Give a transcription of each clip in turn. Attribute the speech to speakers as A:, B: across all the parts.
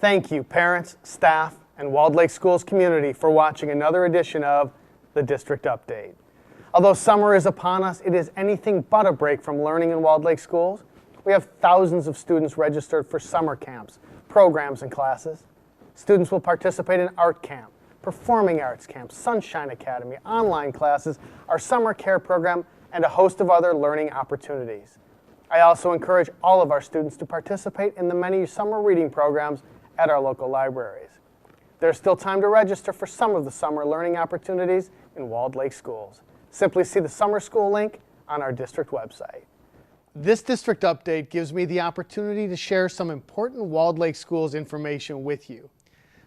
A: Thank you, parents, staff, and Walled Lake Schools community for watching another edition of the District Update. Although summer is upon us, it is anything but a break from learning in Walled Lake Schools. We have thousands of students registered for summer camps, programs, and classes. Students will participate in art camp, performing arts camp, Sunshine Academy, online classes, our summer care program, and a host of other learning opportunities. I also encourage all of our students to participate in the many summer reading programs at our local libraries. There's still time to register for some of the summer learning opportunities in Walled Lake Schools. Simply see the summer school link on our district website. This district update gives me the opportunity to share some important Walled Lake Schools information with you.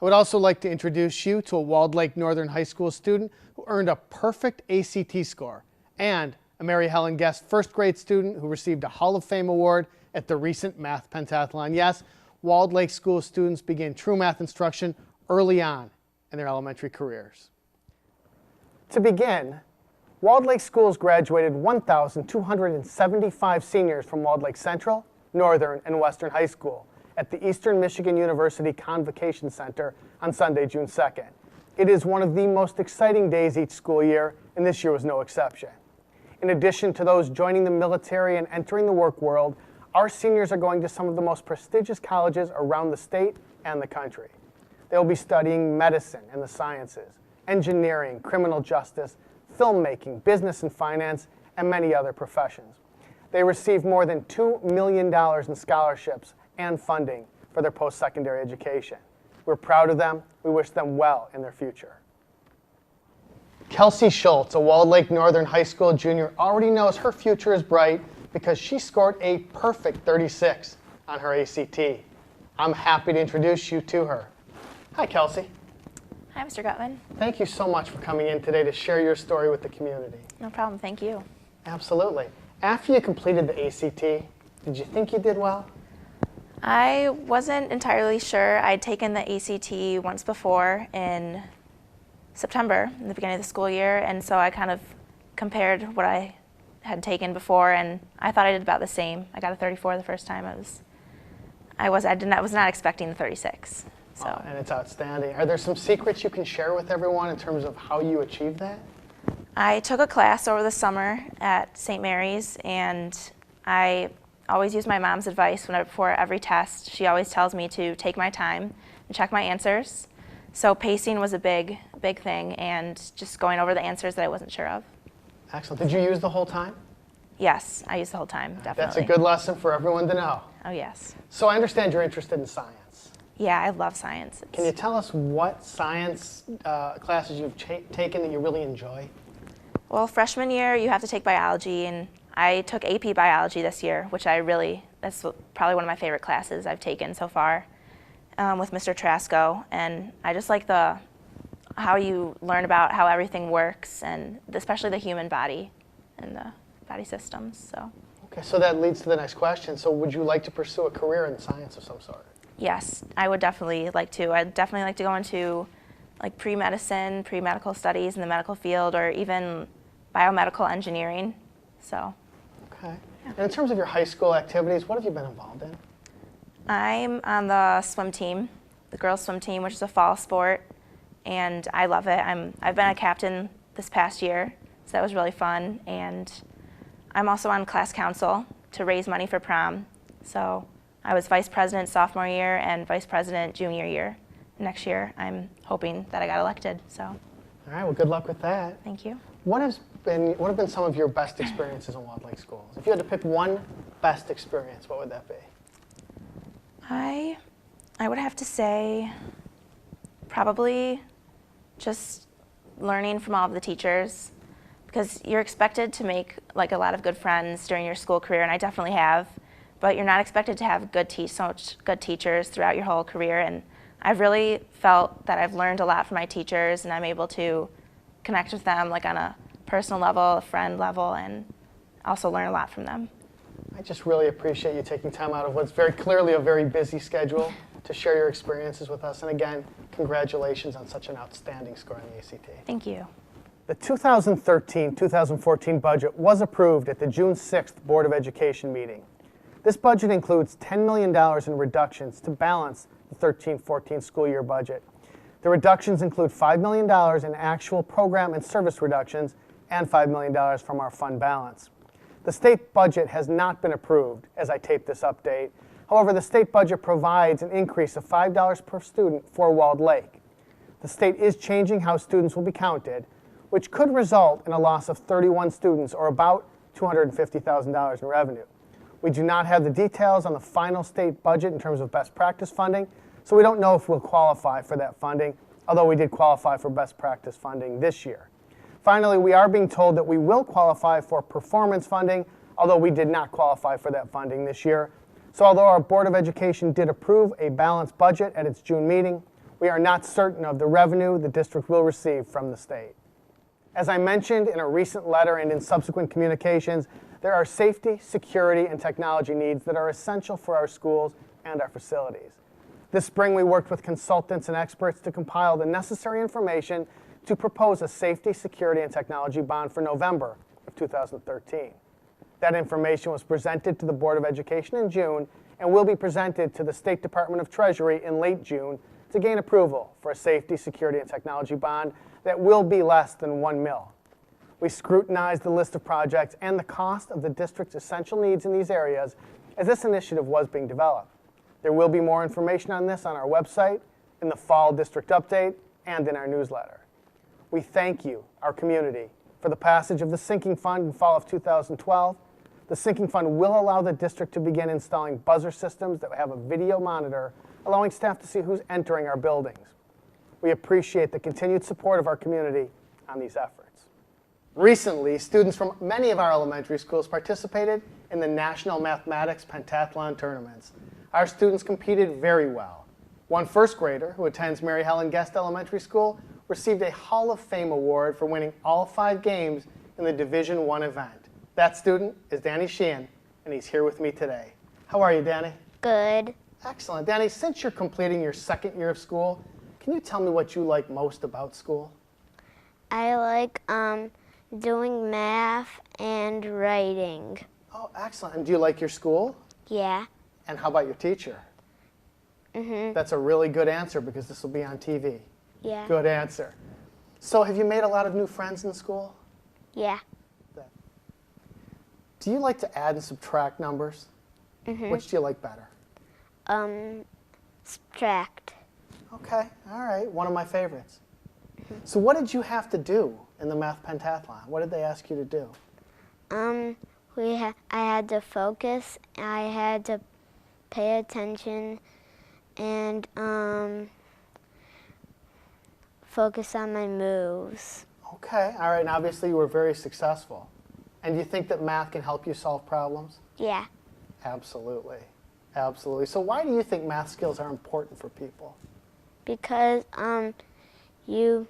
A: I would also like to introduce you to a Walled Lake Northern High School student who earned a perfect ACT score, and a Mary Helen Guest first grade student who received a Hall of Fame award at the recent math pentathlon. Yes, Walled Lake School students begin true math instruction early on in their elementary careers. To begin, Walled Lake Schools graduated 1,275 seniors from Walled Lake Central, Northern, and Western High School at the Eastern Michigan University Convocation Center on Sunday, June 2nd. It is one of the most exciting days each school year, and this year was no exception. In addition to those joining the military and entering the work world, our seniors are going to some of the most prestigious colleges around the state and the country. They will be studying medicine and the sciences, engineering, criminal justice, filmmaking, business and finance, and many other professions. They receive more than $2 million in scholarships and funding for their post-secondary education. We're proud of them. We wish them well in their future. Kelsey Schultz, a Walled Lake Northern High School junior, already knows her future is bright because she scored a perfect 36 on her ACT. I'm happy to introduce you to her. Hi, Kelsey.
B: Hi, Mr. Gutman.
A: Thank you so much for coming in today to share your story with the community.
B: No problem, thank you.
A: Absolutely. After you completed the ACT, did you think you did well?
B: I wasn't entirely sure. I'd taken the ACT once before in September, in the beginning of the school year, and so I kind of compared what I had taken before, and I thought I did about the same. I got a 34 the first time. I was not expecting the 36. So.
A: Oh, and it's outstanding. Are there some secrets you can share with everyone in terms of how you achieved that?
B: I took a class over the summer at St. Mary's, and I always use my mom's advice before every test. She always tells me to take my time and check my answers. So pacing was a big thing, and just going over the answers that I wasn't sure of.
A: Excellent. Did you use the whole time?
B: Yes, I used the whole time, definitely.
A: That's a good lesson for everyone to know.
B: Oh, yes.
A: So I understand you're interested in science.
B: Yeah, I love science.
A: Can you tell us what science classes you've taken that you really enjoy?
B: Well, freshman year, you have to take biology, and I took AP biology this year, which that's probably one of my favorite classes I've taken so far with Mr. Trasco. And I just like how you learn about how everything works, and especially the human body and the body systems. So.
A: Okay, so that leads to the next question. So would you like to pursue a career in science of some sort?
B: Yes, I would definitely like to. I'd definitely like to go into like pre-medicine, pre-medical studies in the medical field, or even biomedical engineering. So.
A: Okay. Yeah. And in terms of your high school activities, what have you been involved in?
B: I'm on the swim team, the girls' swim team, which is a fall sport, and I love it. I've been a captain this past year, so that was really fun. And I'm also on class council to raise money for prom. So I was vice president sophomore year and vice president junior year. Next year, I'm hoping that I got elected. So.
A: All right. Well, good luck with that.
B: Thank you.
A: What have been some of your best experiences in Walled Lake Schools? If you had to pick one best experience, what would that be?
B: I would have to say probably just learning from all of the teachers, because you're expected to make like a lot of good friends during your school career, and I definitely have, but you're not expected to have so much good teachers throughout your whole career. And I've really felt that I've learned a lot from my teachers, and I'm able to connect with them like on a personal level, a friend level, and also learn a lot from them.
A: I just really appreciate you taking time out of what's very clearly a very busy schedule to share your experiences with us. And again, congratulations on such an outstanding score on the ACT.
B: Thank you.
A: The 2013-2014 budget was approved at the June 6th Board of Education meeting. This budget includes $10 million in reductions to balance the 13-14 school year budget. The reductions include $5 million in actual program and service reductions and $5 million from our fund balance. The state budget has not been approved as I tape this update. However, the state budget provides an increase of $5 per student for Walled Lake. The state is changing how students will be counted, which could result in a loss of 31 students or about $250,000 in revenue. We do not have the details on the final state budget in terms of best practice funding, so we don't know if we'll qualify for that funding, although we did qualify for best practice funding this year. Finally, we are being told that we will qualify for performance funding, although we did not qualify for that funding this year. So although our Board of Education did approve a balanced budget at its June meeting, we are not certain of the revenue the district will receive from the state. As I mentioned in a recent letter and in subsequent communications, there are safety, security, and technology needs that are essential for our schools and our facilities. This spring, we worked with consultants and experts to compile the necessary information to propose a safety, security, and technology bond for November of 2013. That information was presented to the Board of Education in June and will be presented to the State Department of Treasury in late June to gain approval for a safety, security, and technology bond that will be less than $1 million. We scrutinized the list of projects and the cost of the district's essential needs in these areas as this initiative was being developed. There will be more information on this on our website, in the fall district update, and in our newsletter. We thank you, our community, for the passage of the sinking fund in fall of 2012. The sinking fund will allow the district to begin installing buzzer systems that have a video monitor, allowing staff to see who's entering our buildings. We appreciate the continued support of our community on these efforts. Recently, students from many of our elementary schools participated in the National Mathematics Pentathlon tournaments. Our students competed very well. One first grader who attends Mary Helen Guest Elementary School received a Hall of Fame award for winning all 5 games in the Division I event. That student is Danny Sheehan, and he's here with me today. How are you, Danny?
C: Good.
A: Excellent. Danny, since you're completing your second year of school, can you tell me what you like most about school?
C: I like doing math and writing.
A: Oh, excellent. And do you like your school?
C: Yeah.
A: And how about your teacher?
C: Mhm.
A: That's a really good answer because this will be on TV.
C: Yeah.
A: Good answer. So have you made a lot of new friends in school?
C: Yeah.
A: Do you like to add and subtract numbers?
C: Mhm.
A: Which do you like better?
C: Subtract.
A: Okay, all right, one of my favorites. So what did you have to do in the math pentathlon? What did they ask you to do?
C: I had to focus. I had to pay attention and focus on my moves.
A: Okay, all right, and obviously you were very successful. And do you think that math can help you solve problems?
C: Yeah.
A: Absolutely, absolutely. So why do you think math skills are important for people?
C: Because you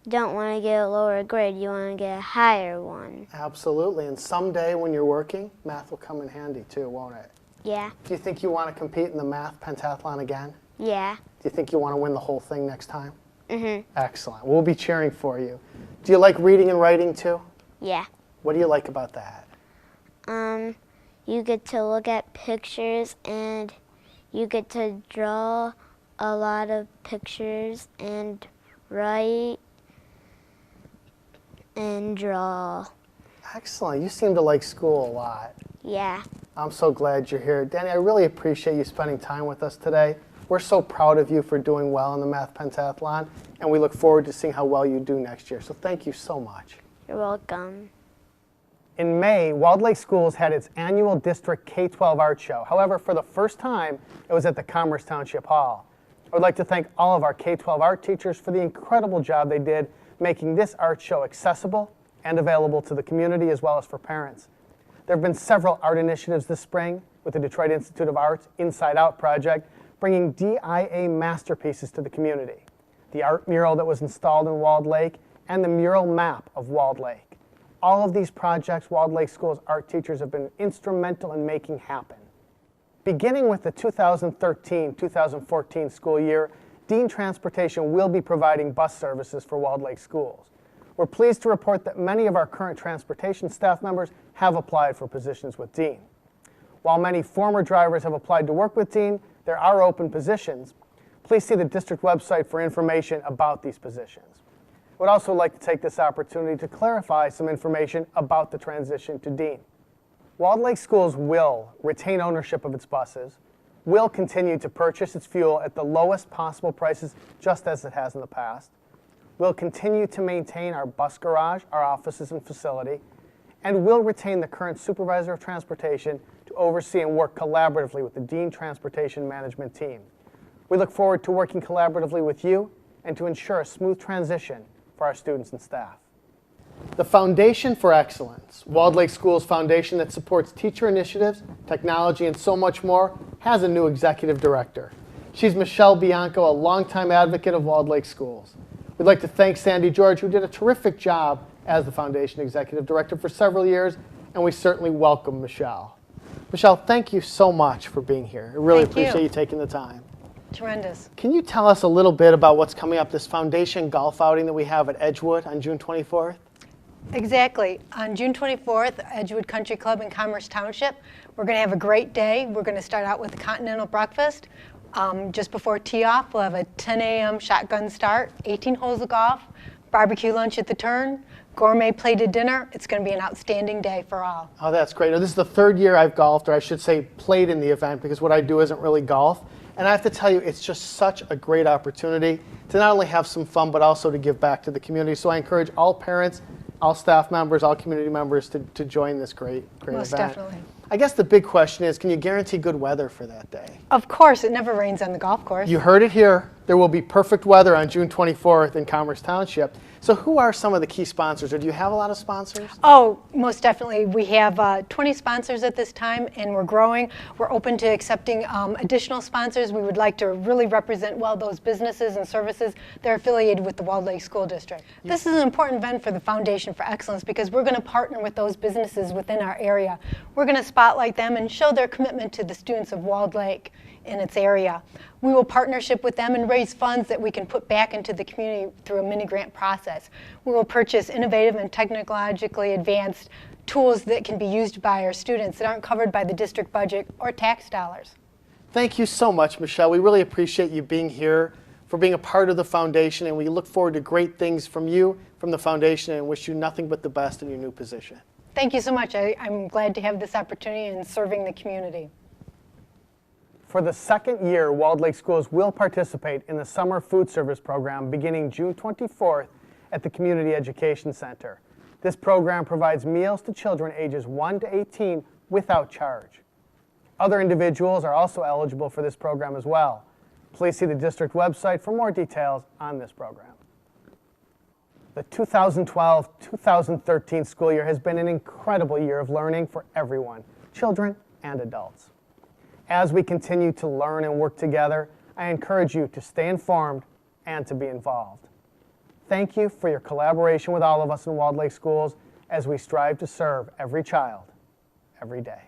C: don't want to get a lower grade, you want to get a higher one.
A: Absolutely, and someday when you're working, math will come in handy too, won't it?
C: Yeah.
A: Do you think you want to compete in the math pentathlon again?
C: Yeah.
A: Do you think you want to win the whole thing next time?
C: Mhm.
A: Excellent. We'll be cheering for you. Do you like reading and writing too?
C: Yeah.
A: What do you like about that?
C: You get to look at pictures and you get to draw a lot of pictures and write and draw.
A: Excellent. You seem to like school a lot.
C: Yeah.
A: I'm so glad you're here. Danny, I really appreciate you spending time with us today. We're so proud of you for doing well in the Math Pentathlon, and we look forward to seeing how well you do next year. So thank you so much.
C: You're welcome.
A: In May, Walled Lake Schools had its annual district K-12 art show. However, for the first time, it was at the Commerce Township Hall. I would like to thank all of our K-12 art teachers for the incredible job they did making this art show accessible and available to the community as well as for parents. There have been several art initiatives this spring with the Detroit Institute of Art's Inside Out project, bringing DIA masterpieces to the community. The art mural that was installed in Walled Lake and the mural map of Walled Lake. All of these projects, Walled Lake Schools art teachers have been instrumental in making happen. Beginning with the 2013-2014 school year, Dean Transportation will be providing bus services for Walled Lake Schools. We're pleased to report that many of our current transportation staff members have applied for positions with Dean. While many former drivers have applied to work with Dean, there are open positions. Please see the district website for information about these positions. I would also like to take this opportunity to clarify some information about the transition to dean. Walled Lake Schools will retain ownership of its buses, will continue to purchase its fuel at the lowest possible prices just as it has in the past, will continue to maintain our bus garage, our offices and facility, and will retain the current supervisor of transportation to oversee and work collaboratively with the Dean Transportation Management team. We look forward to working collaboratively with you and to ensure a smooth transition for our students and staff. The Foundation for Excellence, Walled Lake Schools foundation that supports teacher initiatives, technology, and so much more, has a new executive director. She's Michelle Bianco, a longtime advocate of Walled Lake Schools. We'd like to thank Sandy George, who did a terrific job as the foundation executive director for several years, and we certainly welcome Michelle. Michelle, thank you so much for being here. I really appreciate you taking the time.
D: Tremendous.
A: Can you tell us a little bit about what's coming up, this foundation golf outing that we have at Edgewood on June 24th?
D: Exactly. On June 24th, Edgewood Country Club in Commerce Township, we're going to have a great day. We're going to start out with a continental breakfast. Just before tee-off, we'll have a 10 a.m. shotgun start, 18 holes of golf, barbecue lunch at the turn, gourmet plated dinner. It's going to be an outstanding day for all.
A: Oh, that's great. Now, this is the third year I've golfed, or I should say played in the event, because what I do isn't really golf. And I have to tell you, it's just such a great opportunity to not only have some fun, but also to give back to the community. So I encourage all parents, all staff members, all community members to join this great
D: Most
A: event.
D: definitely.
A: I guess the big question is, can you guarantee good weather for that day?
D: Of course, it never rains on the golf course.
A: You heard it here. There will be perfect weather on June 24th in Commerce Township. So who are some of the key sponsors, or do you have a lot of sponsors?
D: Oh, most definitely. We have 20 sponsors at this time, and we're growing. We're open to accepting additional sponsors. We would like to really represent well those businesses and services that are affiliated with the Walled Lake School District. This is an important event for the Foundation for Excellence because we're going to partner with those businesses within our area. We're going to spotlight them and show their commitment to the students of Walled Lake in its area. We will partnership with them and raise funds that we can put back into the community through a mini grant process. We will purchase innovative and technologically advanced tools that can be used by our students that aren't covered by the district budget or tax dollars.
A: Thank you so much, Michelle. We really appreciate you being here, for being a part of the foundation, and we look forward to great things from you, from the foundation, and wish you nothing but the best in your new position.
D: Thank you so much. I'm glad to have this opportunity in serving the community.
A: For the second year, Walled Lake Schools will participate in the Summer Food Service Program beginning June 24th at the Community Education Center. This program provides meals to children ages 1 to 18 without charge. Other individuals are also eligible for this program as well. Please see the district website for more details on this program. The 2012-2013 school year has been an incredible year of learning for everyone, children and adults. As we continue to learn and work together, I encourage you to stay informed and to be involved. Thank you for your collaboration with all of us in Walled Lake Schools as we strive to serve every child, every day.